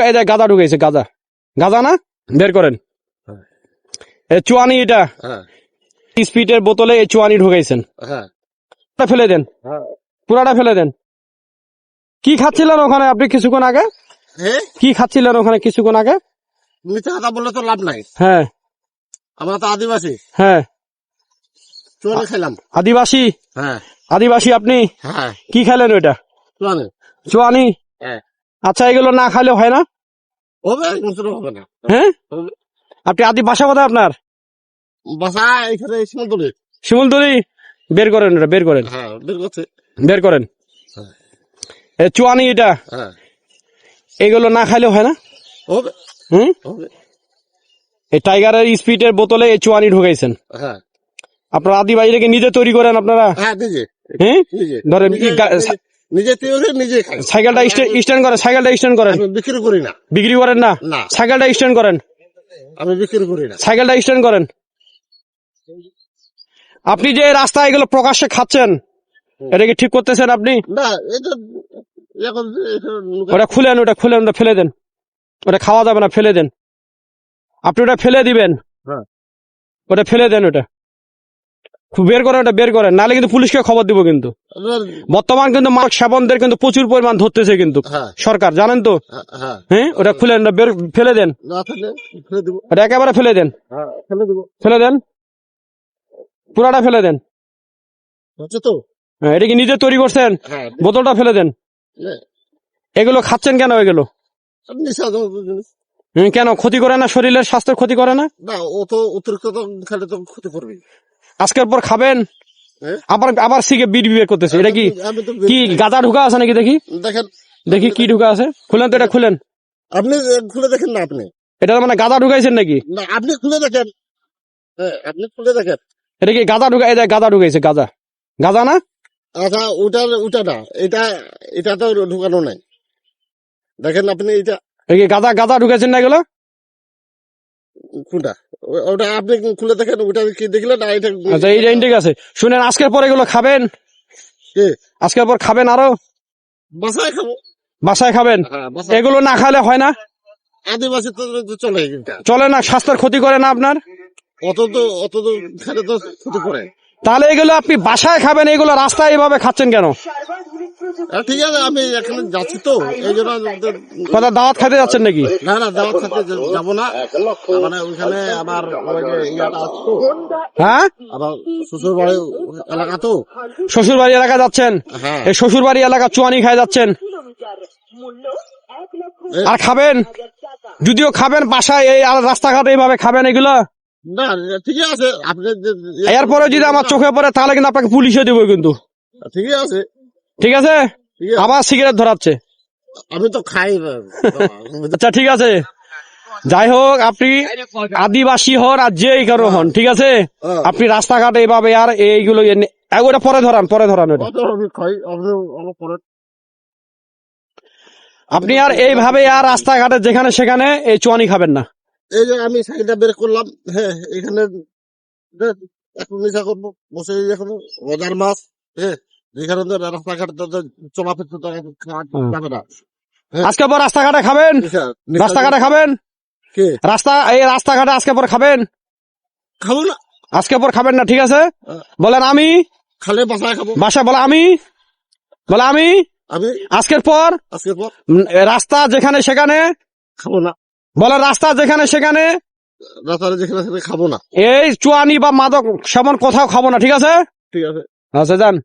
এই যে গাঁজা ঢুকাইছে, গাঁজা গাঁজা না, বের করেন। চুয়ানি, এটা স্পিডের বোতলে এই চুয়ানি ঢুকাইছেন, ফেলে দেন, পুরাটা ফেলে দেন। কি খাচ্ছিলেন ওখানে আপনি কিছুক্ষণ আগে? কি খাচ্ছিলেন ওখানে কিছুক্ষণ আগে? মিথ্যা কথা বললে তো লাভ নাই। হ্যাঁ, আমরা তো আদিবাসী। হ্যাঁ, চুয়ানি খেলাম। আদিবাসী? হ্যাঁ, আদিবাসী আপনি? হ্যাঁ, কি খেলেন ওইটা? চুয়ানি। চুয়ানি? হ্যাঁ। আচ্ছা, এগুলো না খাইলে হয় না? হবে না। হ্যাঁ, আপনি বাসা কোথায় আপনার? বাসা এখানে শিমুলতলি। শিমুলতলি? বের করেন ওটা, বের করেন। হ্যাঁ, বের করছে। বের করেন। চুয়ানি, এটা এগুলো না খাইলে হয় না? হবে। হুম, এই টাইগারের স্পিডের বোতলে এই চুয়ানি ঢুকাইছেন। হ্যাঁ, আপনারা আদিবাসীকে নিজে তৈরি করেন আপনারা? হ্যাঁ, নিজে। হ্যাঁ, ধরেন নিজে তৈরি নিজে খাই। সাইকেলটা স্ট্যান্ড করেন, সাইকেলটা স্ট্যান্ড করেন। আমি বিক্রি করি না। বিক্রি করেন না? না। সাইকেলটা স্ট্যান্ড করেন। আমি বিক্রি করি না। সাইকেলটা স্ট্যান্ড করেন। আপনি যে রাস্তায় এগুলো প্রকাশ্যে খাচ্ছেন, এটা কি ঠিক করতেছেন আপনি? না, এটা এখন ওটা খুলেন, ওটা খুলেন, ওটা ফেলে দেন। ওটা খাওয়া যাবে না, ফেলে দেন। আপনি ওটা ফেলে দিবেন। ওটা ফেলে দেন, ওটা বের করেন, ওটা বের করেন, নাহলে কিন্তু পুলিশকে খবর দিব। কিন্তু বর্তমান কিন্তু মাদক সেবনদের কিন্তু প্রচুর পরিমাণ ধরতেছে কিন্তু সরকার, জানেন তো? হ্যাঁ, ওটা খুলেন, ফেলে দেন। ওটা একেবারে ফেলে দেন, ফেলে দেন, পুরাটা ফেলে দেন। তো এটা কি নিজে তৈরি করছেন? বোতলটা ফেলে দেন। এগুলো খাচ্ছেন কেন? এগুলো কেন ক্ষতি করে না? শরীরের স্বাস্থ্যের ক্ষতি করে না? না, ও তো অতিরিক্ত খেলে তো ক্ষতি করবে। আজকের পর খাবেন, আবার সিগে বিড় বিড় করতেছে। এটা কি গাঁজা ঢুকা আছে নাকি? দেখি, দেখেন, দেখি কি ঢুকা আছে। খুলেন তো, এটা খুলেন। আপনি খুলে দেখেন না। আপনি এটা মানে গাঁজা ঢুকাইছেন নাকি? না, আপনি খুলে দেখেন। আপনি খুলে দেখেন। এটা কি গাঁজা ঢুকা? এই গাঁজা ঢুকাইছে, গাঁজা। গাঁজা না? আচ্ছা, ওটা না, এটা তো ঢুকানো নাই। দেখেন আপনি, এটা কি গাঁজা গাঁজা ঢুকাইছেন না এগুলো? কোনটা? ওটা আপনি খুলে দেখেন। ওটা কি দেখলেন? আচ্ছা, এইটা ঠিক আছে। শুনেন, আজকের পর এগুলো খাবেন? আজকের পর খাবেন আরো? বাসায় খাবো। বাসায় খাবেন? এগুলো না খাইলে হয় না? আদিবাসী তো চলে চলে না? স্বাস্থ্যের ক্ষতি করে না আপনার? অত তো খেলে তো ক্ষতি করে। তাহলে এগুলো আপনি বাসায় খাবেন, এগুলো রাস্তায় এভাবে খাচ্ছেন কেন? ঠিক আছে, আমি এখানে যাচ্ছি তো, এই জন্য। কথা দাওয়াত খাইতে যাচ্ছেন নাকি? না, দাওয়াত খাতে যাবো না। মানে ওইখানে আমার ইয়াটা আছে তো। হ্যাঁ, আবার শ্বশুর বাড়ি এলাকা তো। শ্বশুর বাড়ি এলাকা যাচ্ছেন? এই শ্বশুর বাড়ি এলাকা চুয়ানি খাই যাচ্ছেন আর খাবেন? যদিও খাবেন বাসায়, এই রাস্তাঘাটে এইভাবে খাবেন এগুলো? না, ঠিক আছে। আপনি এরপরে যদি আমার চোখে পড়ে তাহলে কিন্তু আপনাকে পুলিশে দেবো কিন্তু। ঠিক আছে, ঠিক আছে। আবার সিগারেট ধরাচ্ছে। আমি তো খাই। আচ্ছা, ঠিক আছে। যাই হোক, আপনি আদিবাসী হন আর যেই কারো হন, ঠিক আছে, আপনি রাস্তাঘাটে এইভাবে আর এইগুলো ওটা পরে ধরান, পরে ধরান। ওটা আপনি আর এইভাবে আর রাস্তাঘাটে যেখানে সেখানে এই চুয়ানি খাবেন না। এই যে আমি সাইকেলটা বের করলাম। হ্যাঁ, এখানে একটু নেশা করবো বসে। এখন রোজার মাছ, যেখানে রাস্তাঘাট চলাফের যাবে না। আজকে পর রাস্তাঘাটে খাবেন? রাস্তাঘাটে খাবেন? এই রাস্তাঘাটে আজকে পর খাবেন? খাবো না। আজকে পর খাবেন না, ঠিক আছে? বলেন আমি খালে বাসায় খাবো। বাসায় বলে আমি আজকের পর রাস্তা যেখানে সেখানে খাবো না। বলে রাস্তা যেখানে সেখানে খাবো না। এই চুয়ানি বা মাদক সেবন কোথাও খাবো না, ঠিক আছে? ঠিক আছে। আচ্ছা, যান।